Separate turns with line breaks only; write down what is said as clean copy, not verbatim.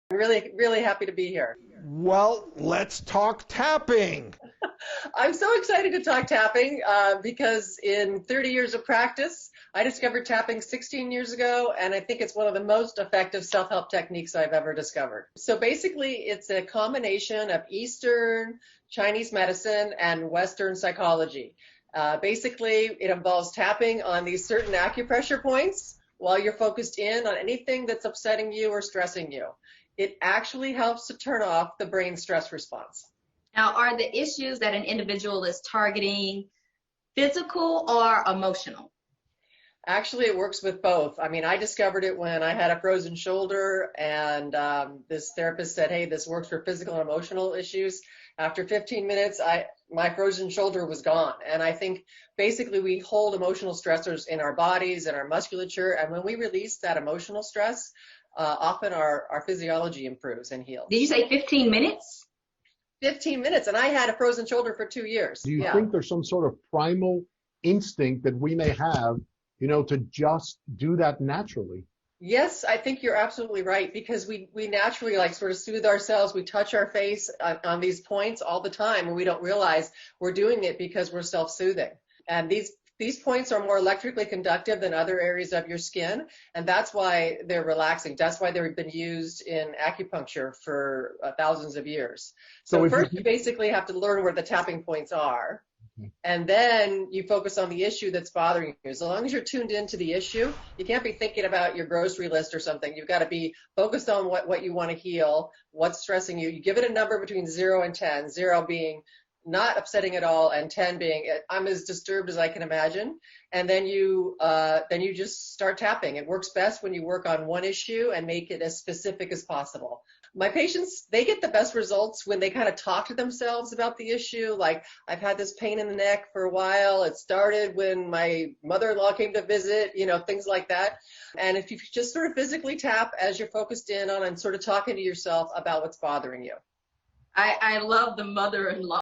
I'm really, really happy to be here.
Well, let's talk tapping.
I'm so excited to talk tapping because in 30 years of practice, I discovered tapping 16 years ago, and I think it's one of the most effective self-help techniques I've ever discovered. So basically, it's a combination of Eastern Chinese medicine and Western psychology. Basically, it involves tapping on these certain acupressure points while you're focused in on anything that's upsetting you or stressing you. It actually helps to turn off the brain stress response.
Now, are the issues that an individual is targeting physical or emotional?
Actually, it works with both. I mean, I discovered it when I had a frozen shoulder, and this therapist said, "Hey, this works for physical and emotional issues." After 15 minutes, my frozen shoulder was gone. And I think basically we hold emotional stressors in our bodies and our musculature, and when we release that emotional stress, often our physiology improves and
Did you
heals.
say 15 minutes?
15 minutes, and I had a frozen shoulder for 2 years.
Do you
Yeah.
think there's some sort of primal instinct that we may have, to just do that naturally?
Yes, I think you're absolutely right because we naturally like sort of soothe ourselves. We touch our face on these points all the time and we don't realize we're doing it because we're self-soothing. And these points are more electrically conductive than other areas of your skin, and that's why they're relaxing. That's why they've been used in acupuncture for thousands of years.
So
So
if
first
you,
you basically have to learn where the tapping points are. And then you focus on the issue that's bothering you. As long as you're tuned into the issue, you can't be thinking about your grocery list or something. You've got to be focused on what you want to heal, what's stressing you. You give it a number between 0 and 10, 0 being not upsetting at all, and 10 being I'm as disturbed as I can imagine. And then you just start tapping. It works best when you work on one issue and make it as specific as possible. My patients, they get the best results when they kind of talk to themselves about the issue. Like, I've had this pain in the neck for a while. It started when my mother-in-law came to visit, things like that. And if you just sort of physically tap as you're focused in on and sort of talking to yourself about what's bothering you.
I love the mother-in-law